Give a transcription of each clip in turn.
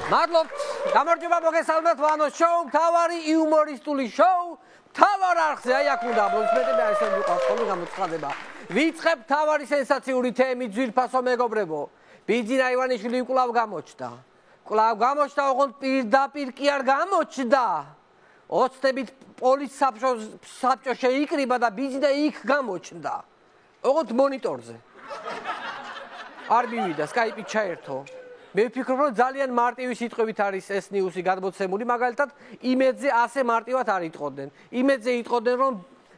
მადლობთ. გამარჯობა მოგესალმეთ ვანოს შოუ, მთავარი იუმორისტული შოუ. თავარ არხზე აი აქ უნდა აპლოდისმენტები არ ისე ვიყავს ხოლმე გამოცხადება. ვიწყებ თავარი სენსაციური თემით ძვირფასო მეგობრებო. ბიძინა ივანიშვილი კვლავ გამოჩნდა. ოღონდ პირდაპირ კი არ გამოჩნდა. ოცნებით პოლიციის საბჭო შეიკრიბა და ბიძინა იქ გამოჩნდა. ოღონდ მონიტორზე. არ მივიდა, სკაიპით ჩაერთო. მე ვფიქრობ, რომ ძალიან მარტივი სიტყვებით არის ეს ნიუსი გადმოცემული, მაგალითად, იმედზე ასე მარტივად არ იტყოდნენ. იმედზე იტყოდნენ, რომ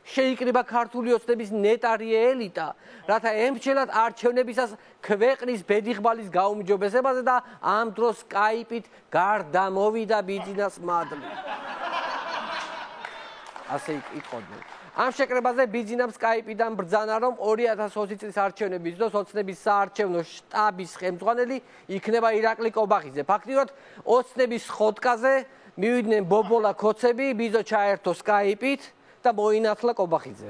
შეიკრიბა ქართული ოცნების ნეტარი ელიტა, რათა ემსჯელათ არჩევნებისას ქვეყნის ბედიღბალის გაუმჯობესებაზე და ამ დროს სკაიპით გარდამოვიდა ბიძინას მადლი. ასე იტყოდნენ. ამ შეკრებაზე ბიძინამ სკაიპიდან ბრძანა, რომ 2020 წლის არჩევნების დროს ოცნების საარჩევნო შტაბის ხელმძღვანელი იქნება ირაკლი კობახიძე. ფაქტიურად ოცნების ხოტკაზე მივიდნენ ბობოლა ქოცები, ბიძო ჩაერთო სკაიპით და მოინათლა კობახიძე.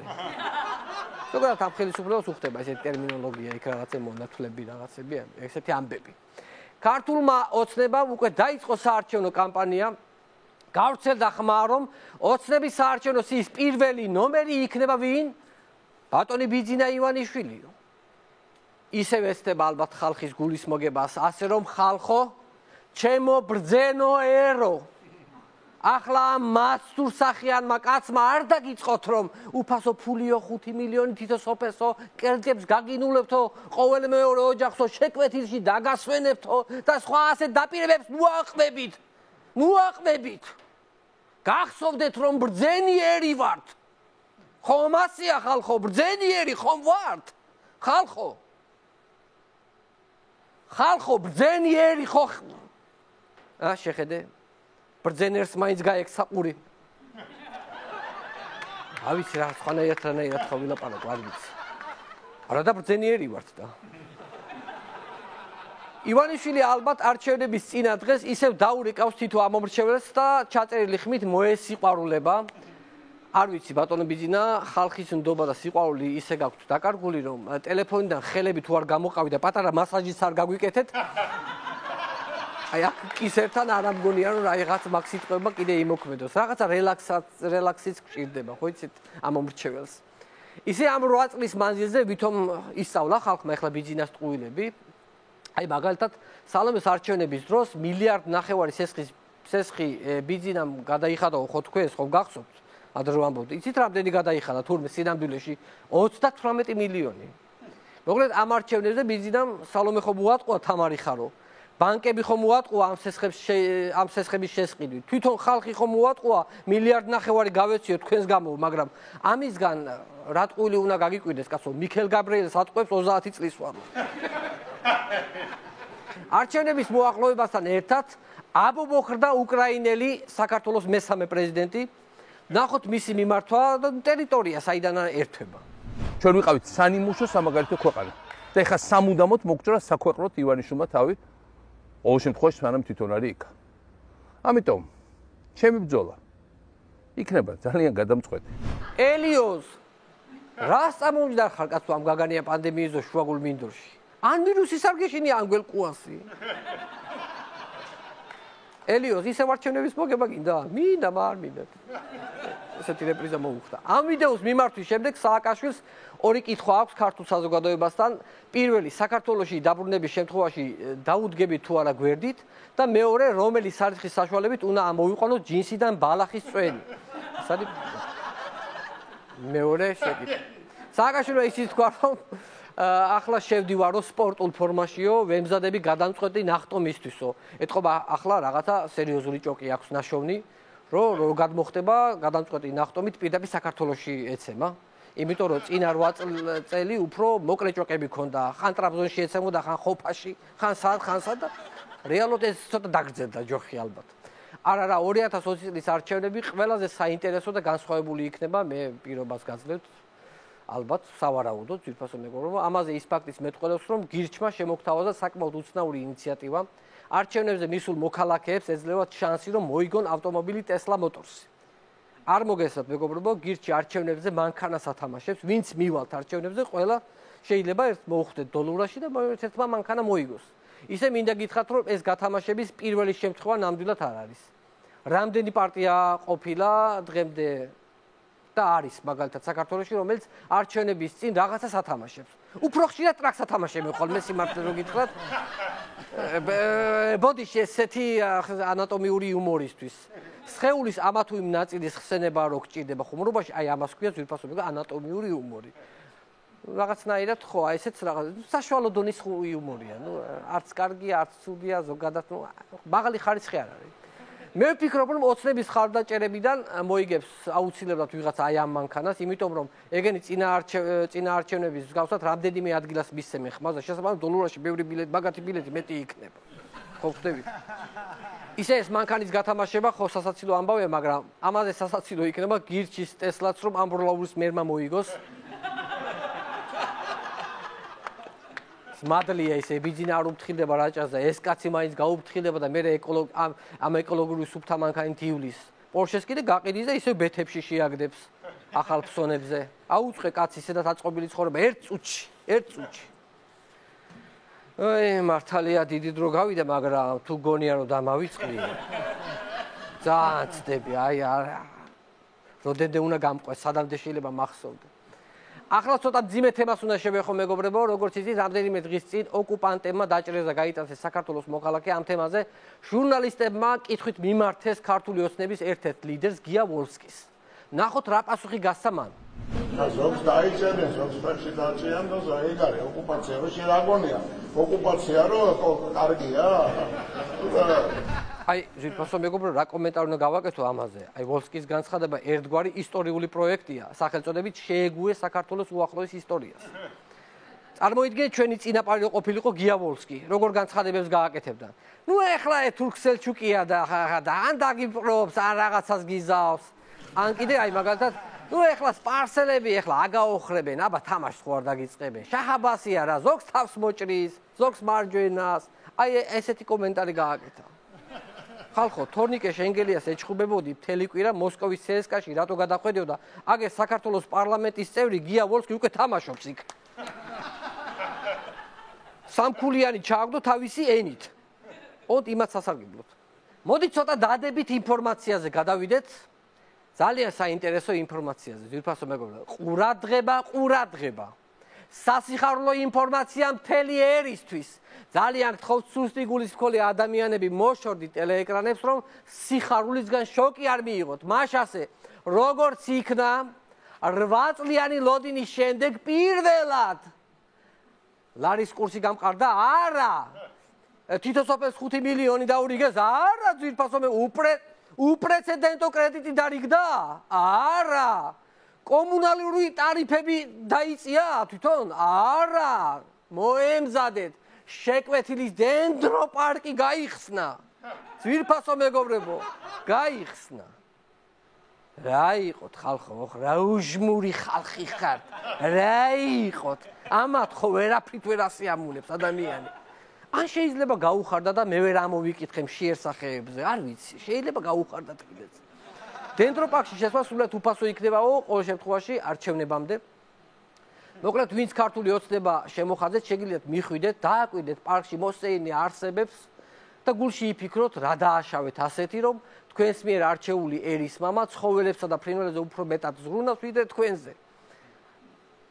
ზოგადად ამ ხელისუფლებას უხდება ესეთი ტერმინოლოგია, იქ რაღაცა მონათვლები, რაღაცები, ესეთი ამბები. ქართულმა ოცნებამ უკვე დაიწყო საარჩევნო კამპანია. გავრცელდა ხმა, რომ ოცნების საარჩევნო სიის პირველი ნომერი იქნება ვინ? ბატონი ბიძინა ივანიშვილიო. ისევ ესწრება ალბათ ხალხის გულისმოგებას, ასე რომ ხალხო, ჩემო ბრძენო ერო. ახლა ამ მასტურსახიანმა კაცმა არ დაგიწყოთ, რომ უფასო ფულიო 5 მილიონი თითო სოფესო, კერძებს გაგინულებთო, ყოველ მეორე ოჯახსო შეკვეთილში დაგასვენებთო და სხვა ასეთ დაპირებებს მოაყმებით. გახსოვდეთ, რომ ბრძენიერი ვართ. ხომ ასეა ხალხო, ბრძენიერი ხომ ვართ? ხალხო, ბრძენიერი ხო? შეხედე. ბრძენერს მაინც გაექ საყური. ავიცი რა, სხვანაირად ხო ვილაპარაკო, არ ვიცი. არა და ბრძენიერი ვართ და. ივანიშვილი ალბათ არჩევნების წინა დღეს ისევ დაურეკავს თითო ამომრჩეველს და ჩაწერილი ხმით მოესიყვარულება. არ ვიცი, ბატონო ბიძინა, ხალხის ნდობა და სიყვარული ისე გაქვთ დაკარგული, რომ ტელეფონიდან ხელები თუ არ გამოყავი და პატარა მასაჟიც არ გაგვიკეთეთ. აი აქ კისერთან არ ამგონია, რომ რაღაც მაგ სიტყვებმა კიდე იმოქმედოს. რაღაცა რელაქსიც გჭირდება, ხო იცით, ამომრჩეველს. ისე ამ 8 წლის მანძილზე ვითომ ისწავლა ხალხმა ახლა ბიძინას ტყუილები. აი მაგალითად სალომეს არჩევნების დროს 1.5 მილიარდი სესხი ბიძინამ გადაიხადა ხო თქვენ ხო გახსოვთ ადრე ვამბობთ იცით რამდენი გადაიხადა თურმე სინამდვილეში 38 მილიონი მოკლედ ამ არჩევნებზე ბიძინამ სალომე ხო მოატყუა თამარი ხარო ბანკები ხო მოატყუა ამ სესხების შესყიდვით თვითონ ხალხი ხო მოატყუა 1.5 მილიარდი გავეციო თქვენს გამო მაგრამ ამისგან რა ტყუილი უნდა გაგიკვირდეს კაცო მიქელ გაბრიელს ატყვევს 30 წლის ვარო არჩევნების მოახლოებასთან ერთად აბობოხრდა უკრაინელი საქართველოს მესამე პრეზიდენტი ნახოთ მისი მიმართვა და ტერიტორია საიდანაა ერთვება ჩვენ ვიყავით სანიმუშო სამაგალითო ქვეყანა და ეხლა სამუდამოდ მოგჭრა საქვეყნოთ ივანიშვილმა თავი ყოველ შემთხვევაში სანამ თვითონ არის იქ ამიტომ ჩემი ბრძოლა იქნება ძალიან გადამწყვეტი ელიოზ რას წამოვიდა ხარ კაცო ამ გაგანია პანდემიის დროს შუაგულ მინდორში ან ვირუსის არ გეშინია ან გველკუასი ელიოზ ისე არჩევნების მოგება გინდა მინდა არ მინდა ესეთი რეპრიზა მოუხდა ამ ვიდეოს მიმართვის შემდეგ სააკაშვილს ორი კითხვა აქვს ქართულ საზოგადოებასთან პირველი საქართველოში დაბრუნების შემთხვევაში დაუდგებით თუ არა გვერდით და მეორე რომელი სარცხის საშუალებით უნდა ამოვიყვანოთ ჯინსიდან ბალახის წვენი ეს არის მეორე შეკითხვა სააკაშვილმა ისიც თქვა რომ ახლა შევდივარო სპორტულ ფორმაშიო, ვემზადები გადამწყვეტი ნახტომისთვისო. ეთყობა ახლა რაღაცა სერიოზული ჭოკი აქვს ნაშოვნი, რომ გადმოხდება გადამწყვეტი ნახტომით პირდაპირ საქართველოში ეცემა. იმიტომ რომ წინა 8 წელი უფრო მოკლე ჭოკები ქონდა, ხან ტრაბზონში ეცემოდა, ხან ხოფაში, ხან სად და რეალურად ეს ცოტა დაგრძელდა ჯოხი ალბათ. არა 2020 წლის არჩევნები ყველაზე საინტერესო და განსხვავებული იქნება, მე პირობას გაძლევთ. ალბათ სავარაუდოდ ძირფასო მეგობრებო ამაზე ის ფაქტიც მეტყველებს რომ გირჩმა შემოგთავაზა საკმაოდ უცნაური ინიციატივა არჩევნებზე მისულ მოქალაქეებს ეძლევათ შანსი რომ მოიგონ ავტომობილი Tesla Motors-ი არ მოგესალმებით მეგობრებო გირჩი არჩევნებზე მანქანას ათამაშებს ვინც მივალთ არჩევნებზე ყველა შეიძლება ერთ მოუხდეთ დოლურაში და ერთმა მანქანა მოიგოს ისე მინდა გითხრათ, რომ ეს გათამაშების პირველი შემთხვევა ნამდვილად არ არის. რამდენი პარტია ყოფილა დღემდე და არის მაგალითად საქართველოში, რომელიც არჩევნების წინ რაღაცას ათამაშებს. უფრო ხშირად ტრაქს ათამაშებენ ხოლმე სიმართლე რო გითხრათ. ბოდიში ესეთი ანატომიური იუმორისთვის. სხეულის ამა თუ იმ ნაწილის ხსენება რო გჭირდება ხუმრობაში, აი ამას ქვია ძვირფასობა ანატომიური იუმორი. რაღაცნაირად ხო, აი ესეც რაღაც საშუალო დონის იუმორია. ნუ არც კარგია, არც ცუდია, ზოგადად ნუ მაღალი ხარისხი არ არის. მე ვფიქრობ, რომ ოცნების ხარდაჭერებიდან მოიგებს აუცილებლად ვიღაც აი ამ მანქანას, იმიტომ რომ ეგენი წინა არჩევნების მსგავსად რამდენიმე ადგილას მისცემენ ხმას და შესაბამისად დოლარში ბევრი ბილეთი, მაგათი ბილეთი მეტი იქნება. ხო ხდებით? ისე ეს მანქანის გათამაშება ხო სასაცილო ამბავია, მაგრამ ამაზე სასაცილო იქნება გირჩის ტესლაც, რომ ამბროლაურის მერმა მოიგოს. მადლია ისე ბიძინა არ უფრთხილდება რაჭას და ეს კაცი მაინც გაუფრთხილდება და მე ამ ეკოლოგიური სუფთა მანქანით ივლის. პორშეს კიდე გაყიდის და ისე ბეთებში შეაგდებს ახალ ფსონებზე. აუწყე კაცი ისედაც აწყობილი ცხოვრება ერთ წუთში. აი მართალია დიდი დრო გავიდა, მაგრამ თუ გონია რომ დამავიწყდი. ძალიან ცდები, აი არა. როდენდე უნდა გამყვეს, სადამდე შეიძლება მახსოვდე. ახლა ცოტა ძიმე თემას უნდა შევეხო მეგობრებო, როგორც იცით, რამდენიმე დღის წინ ოკუპანტებმა დაჭერეს და გაიტანეს საქართველოს მოქალაქე ამ თემაზე. ჟურნალისტებმა კითხვით მიმართეს ქართული ოცნების ერთ-ერთ ლიდერს გია ვოლსკის. ნახოთ რა პასუხი გასცა მან. ზოგს დაიჭერენ, ზოგს ფერში დაჭიან და ეგ არის ოკუპაცია, რო შეაგონია. ოკუპაცია რო კარგია. აი, ზირფასო მეგობრო, რა კომენტარი უნდა გავაკეთო ამაზე? აი, ვოლსკის განცხადება ერთგვარი ისტორიული პროექტია, სახელწოდებით შეეგუე საქართველოს უახლოეს ისტორიას. წარმოიდგინეთ, ჩვენი წინაპარი რო ყოფილიყო გია ვოლსკი, როგორ განცხადებებს გააკეთებდა. ნუ ეხლა თურქსელჩუკია და ან დაგიპყრობს, ან რაღაცას გიზავს. ან კიდე აი მაგალითად, ნუ ეხლა სპარსელები ეხლა აგაოხრებენ, აბა თამაშს ხო არ დაგიწყებენ. შაჰაბასია რა, ზოგს თავს მოჭრის, ზოგს მარჯვენას. აი ესეთი კომენტარი გააკეთა. ხალხო, თორნიკე შენგელიას ეჩხუბებოდი მთელი კვირა მოსკოვის CSKA-ში რატო გადახვედიოდა? აგერ საქართველოს პარლამენტის წევრი გია ვოლსკი უკვე თამაშობს იქ. სამქულიანი ჩააგდო თავისი ენით. ოდ იმათ სასარგებლოდ. მოდით ცოტა დადებით ინფორმაციაზე გადავიდეთ. ძალიან საინტერესო ინფორმაციაზე, ძვირფასო მეგობრებო. ყურადღება. სასიხარულო ინფორმაცია მთელი ერისთვის. ძალიან გთხოვთ სუსტი გულისმხოლი ადამიანები მოშორდით ტელეეკრანებს, რომ სიხარულისგან შოკი არ მიიღოთ. მაშასე, როგორც იქნა 8 წლიანი ლოდინის შემდეგ პირველად ლარის კურსი გამყარდა? არა. თითოსოფელს 5 მილიონი დაურიგეს? არა, ძვირფასო მე უპრეცედენტო კრედიტი დარიგდა? არა. კომუნალური ტარიფები დაიწია თვითონ? არა. მოემზადეთ. შეკვეთილის დენდროპარკი გაიხსნა. ძვირფასო მეგობრებო, გაიხსნა. რა იყოთ ხალხო, რა უჟმური ხალხი ხართ. რა იყოთ? ამათ ხო ვერაფრით ვერ ასიამუნებს ადამიანი. ან შეიძლება გაუხარდა და მე ვერ ამოვიკითხე შეერსახეებზე, არ ვიცი, შეიძლება გაუხარდა თბილეც. დენდროპარკში შესვლა სულად უფასო იქნებაო ყოველ შემთხვევაში არჩევნებამდე. მოკლედ, ვინც ქართული ოცნება შემოხაზეთ, შეგიძლიათ მიხვიდეთ, დააკვირდეთ პარკში მოსწეინე არსებებს და გულში იფიქროთ, რა დააშავეთ ასეთი, რომ თქვენს მიერ არჩეული ერის მამა ცხოველებსა და ფრინველებზე უფრო მეტად ზღრუნავს, ვიდრე თქვენზე.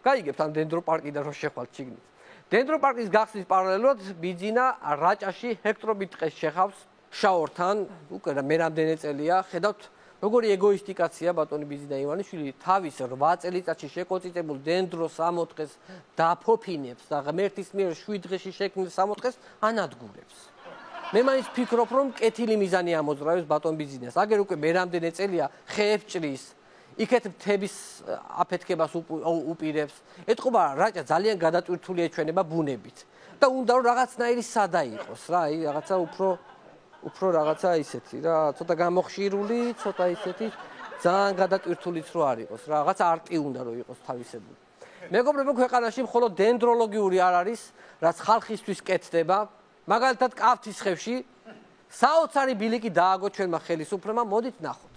გაიგებთ ამ დენდროპარკიდან რომ შეხვალთ შიგნით. დენდროპარკის გახსნის პარალელურად ბიძინა რაჭაში ჰექტრობით ტყეს შეხავს შაორთან, უკვე მე რამდენი წელია, ხედავთ როგორი ეგოისტიკაცია ბატონი ბიძინა ივანიშვილი თავის 8 წელიწადში შეკოწიწებულ დენდროს სამოთხეს დაფოფინებს და ღმერთის მიერ 7 დღეში შექმნილ სამოთხეს ანადგურებს. მე მაინც ფიქრობ, რომ კეთილი მიზანი ამოძრავებს ბატონ ბიძინას. აგერ უკვე მე რამდენი წელია ხეებს ჭრის, იქეთ მთების აფეთქებას უპირებს. ეთყობა რაჭა ძალიან გადატვირთული ეჩვენება ბუნებით და უნდა რომ რაღაცნაირი სადა იყოს რა, აი რაღაცა უფრო რაღაცა ისეთი რა, ცოტა გამოხშირული, ცოტა ისეთი, ძალიან გადატვირთულიც რო არ იყოს, რაღაცა არტი უნდა რომ იყოს თავისებური. მეგობრებო, ქვეყანაში მხოლოდ დენდროლოგიური არ არის, რაც ხალხისთვის კეთდება, მაგალითად კავთის ხევში საოცარი ბილიკი დააგო ჩვენმა ხელისუფლებამ, მოდით ნახოთ.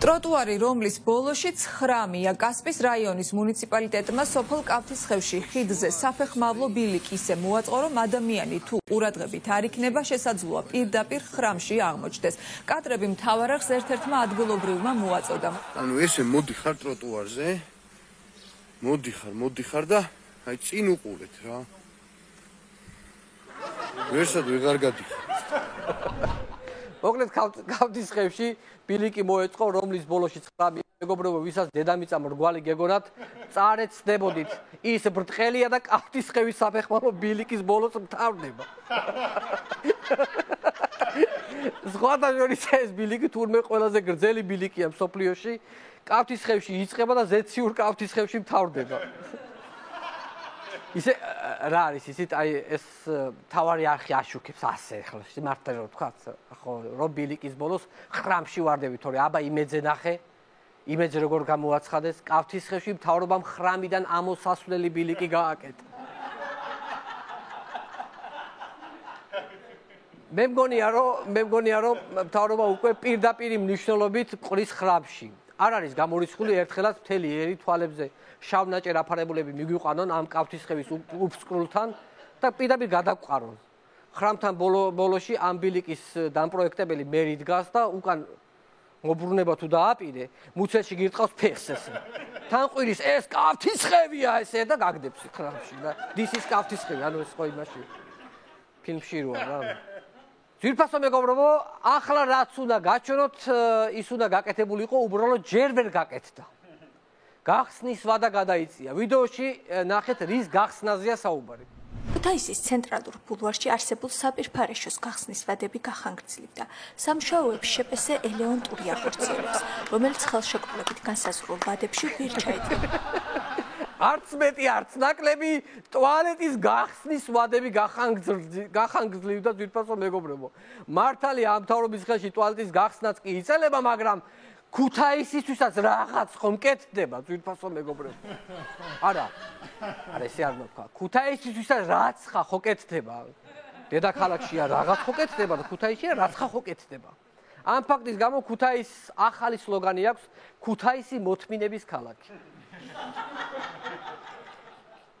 ტროტუარი, რომლის ბოლოში 9-ია კასპის რაიონის მუნიციპალიტეტმა სოფელ კავთისხევში ხიდზე საფეხმავლო ბილიკი ისე მოაწყო, რომ ადამიანი თუ ყურადღებით არ იქნება, შესაძლოა პირდაპირ ხრამში აღმოჩნდეს. კადრები მთავარ არხს ერთ-ერთმა ადგილობრივმა მოაწოდა. ანუ ესე მოდიხარ ტროტუარზე, მოდიხარ და აი წინ უყურეთ რა. ვერსად ვეღარ გადიხარ. მოკლედ კავთისხევში ბილიკი მოეწყო, რომლის ბოლოში 9-ია. მეგობრებო, ვისაც დედამიწა მრგვალი გეგონათ, წარეთ ცდებოდით. ის ბრტყელია და კავთისხევის საფეხმავლო ბილიკის ბოლოს მთავრდება. სხვადასხვა ეს ბილიკი თურმე ყველაზე გრძელი ბილიკია მსოფლიოში. კავთისხევში იწყება და ზეციურ კავთისხევში მთავრდება. ისე რა არის ისეთ აი ეს თავარი არხი აშუქებს ასე ახლა მართლა რომ ვთქვათ ხო რომ ბილიკის ბოლოს ხრამში ვარდები თორე აბა იმედზე ნახე იმედზე როგორ გამოაცხადეს კავთისხევში მთავრობამ ხრამიდან ამოსასვლელი ბილიკი გააკეთა მე მგონია რომ მთავრობა უკვე პირდაპირ მნიშვნელობით ყრის ხრამში არ არის გამორიცხული ერთხელაც მთელი ერი თვალებზე შავნაჭერ აფარებულები მიგვიყვანონ ამ კავთისხევის უფსკრულთან და პირდაპირ გადაგვყარონ. ხრამთან ბოლოში ამ ბილიკის დამპროექტებელი მერი დგას და უკან მობრუნება თუ დააპირე, მუცელში გირტყავს ფეხს ესე. თან ყვირის ეს კავთისხევია ესე და გაგდებს ხრამში და დისის კავთისხევი, ანუ ეს ხო იმაში ფილმში როა რა. ძვირფასო მეგობრებო, ახლა რაც უნდა გაჩვენოთ, ის უნდა გაკეთებულიყო, უბრალოდ ჯერ ვერ გაკეთდა. გახსნის ვადა გადაიწია. ვიდეოში ნახეთ რის გახსნაზეა საუბარი. ქუთაისის ცენტრალურ ბულვარში არსებულ საპირფარეშოს გახსნის ვადები გახანგრძლივდა. სამუშაოებს შეპესე ელეონ ტურია ხორციელებს, რომელიც ხელშეკრულებით განსაზღვრულ ვადებში ვერ ჩაიდგა. არც მეტი, არც ნაკლები ტუალეტის გახსნის ვადები გახანგრძლივდა ძვირფასო მეგობრებო. მართალია ამ მთავრობის ხელში ტუალეტის გახსნაც კი იწელება, მაგრამ ქუთაისისთვისაც რაღაც ხომ კეთდება ძვირფასო მეგობრებო. არა ესე არ მოხდა. ქუთაისისთვისაც რაც ხო კეთდება. დედაქალაქშია რაღაც ხო კეთდება და ქუთაისშია რაც ხო კეთდება. ამ ფაქტის გამო ქუთაისის ახალი სლოგანი აქვს ქუთაისი მოთმინების ქალაქი.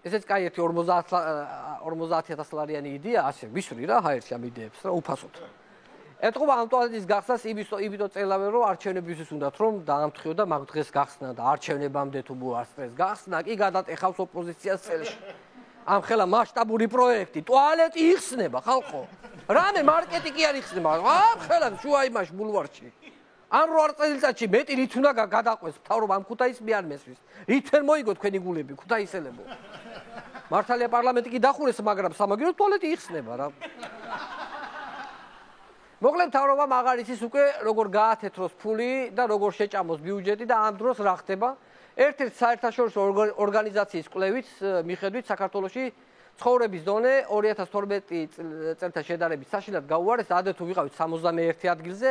ესეც კაი ერთი 50,000 ლარიანი იდეა, ასე ვისვრი რა ჰაერში ამ იდეებს რა უფასოდ. ეთყობა ამ ტუალეტის გახსნას იმითო წელავენ რომ არჩევნებისთვის უნდათ რომ დაამთხიო და მაგ დღეს გახსნა და არჩევნებამდე თუ მოასწრეს გახსნა კი გადატეხავს ოპოზიციას წელში. ამ ხელა მასშტაბური პროექტი, ტუალეტი იხსნება ხალხო. რამე მარკეტი კი არ იხსნება. ამ ხელა შუა იმაში ბულვარში. ან 8 წელიწადში მეტი რით უნდა გადაყვეს მთავრობა ამ ქუთაისს მე არ მესვის. რით ვერ მოიგო თქვენი გულები ქუთაისელებო. მართალია პარლამენტი კი დახურეს, მაგრამ სამაგიეროდ ტუალეტი იხსნება რა. მოკლედ მთავრობამ აღარ იცის უკვე როგორ გაათეთროს ფული და როგორ შეჭამოს ბიუჯეტი და ამ დროს რა ხდება? ერთ-ერთ საერთაშორისო ორგანიზაციის კვლევით მიხედვით საქართველოში ცხოვრების დონე 2012 წელთან შედარებით საშინლად გაუარეს და ადრე თუ ვიყავით 71 ადგილზე,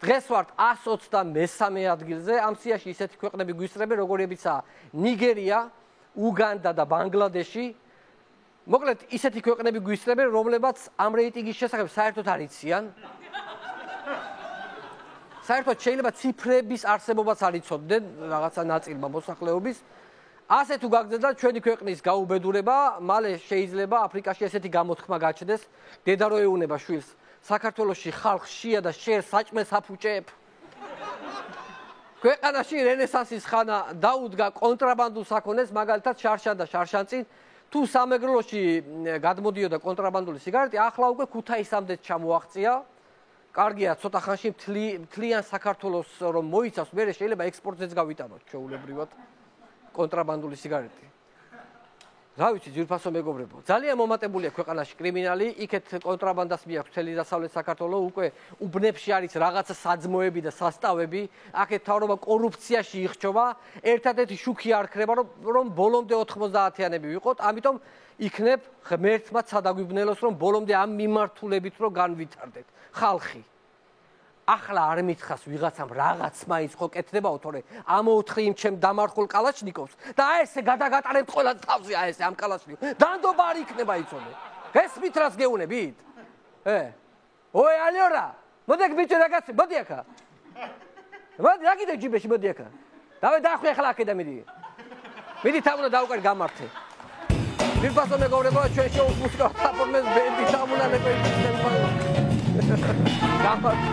დღეს ვართ 123 ადგილზე. ამ სიაში ისეთი ქვეყნები გვისწრებენ, როგორებიცაა ნიგერია, უგანდა და ბანგლადეში. მოკლედ ისეთი ქვეყნები გვისწრებენ, რომლებაც ამ რეიტინგის შესახებ საერთოდ არ იციან. საერთოდ შეიძლება ციფრების არსებობაც არ იცოდნენ რაღაცა ნაწილმა მოსახლეობის. ასე თუ გაგრძელდა ჩვენი ქვეყნის გაუბედურება, მალე შეიძლება აფრიკაში ესეთი გამოთქმა გაჩნდეს, დედა რო ეუნება შვილს, საქართველოში ხალხს შია და შერს საჭმელს აფუჭებ. ქვეყანაში რენესანსის ხანა დაუდგა კონტრაბანდულ საქონელს, მაგალითად შარშან და შარშანწინ, თუ სამეგრელოში გადმოდიოდა კონტრაბანდული სიგარეტი, ახლა უკვე ქუთაისამდე ჩამოაღწია. კარგია, ცოტა ხანში მთლიან საქართველოს რომ მოიცავს, მერე შეიძლება ექსპორტზეც გავიტანოთ ჩვეულებრივად კონტრაბანდული სიგარეტი. რა ვიცი, ძვირფასო მეგობრებო, ძალიან მომატებულია ქვეყანაში კრიმინალი, იქეთ კონტრაბანდას მიაქვს მთელი დასავლეთ საქართველო, უკვე უბნებში არის რაღაცა საძმოები და სასტავები, აქეთ მთავრობა კორუფციაში იხჩობა, ერთადერთი შუქი არ ქრება, რომ ბოლომდე 90-იანები ვიყოთ, ამიტომ იქნებ ღმერთმაც სადაგვიბნელოს, რომ ბოლომდე ამ მიმართულებით რომ განვითარდეთ. ხალხი ახლა არ მითხას ვიღაცამ რაღაც მაინც ხო კეთდებაო, თორე ამოუთხრი იმ ჩემ დამარხულ კალაშნიკოვს და ესე გადაგატარებთ ყველა თავზე ესე ამ კალაშნიკოვს. დანდობა არ იქნება იცოდე. გესმით რას გეუნებით? ოე ალიორა, მოდი აქ ბიჭო რაღაცა, მოდი აქა. მოდი რა კიდე ჯიბეში მოდი აქ. დავე დახვი ახლა აქ და მიდი. მიდი თამუნა დავუკარ გამართე. ვიფასო მეგობრებო ჩვენ შოუს მუსიკა პერფორმენს ბენდი თამუნა ლეკოიცენ. გამართე.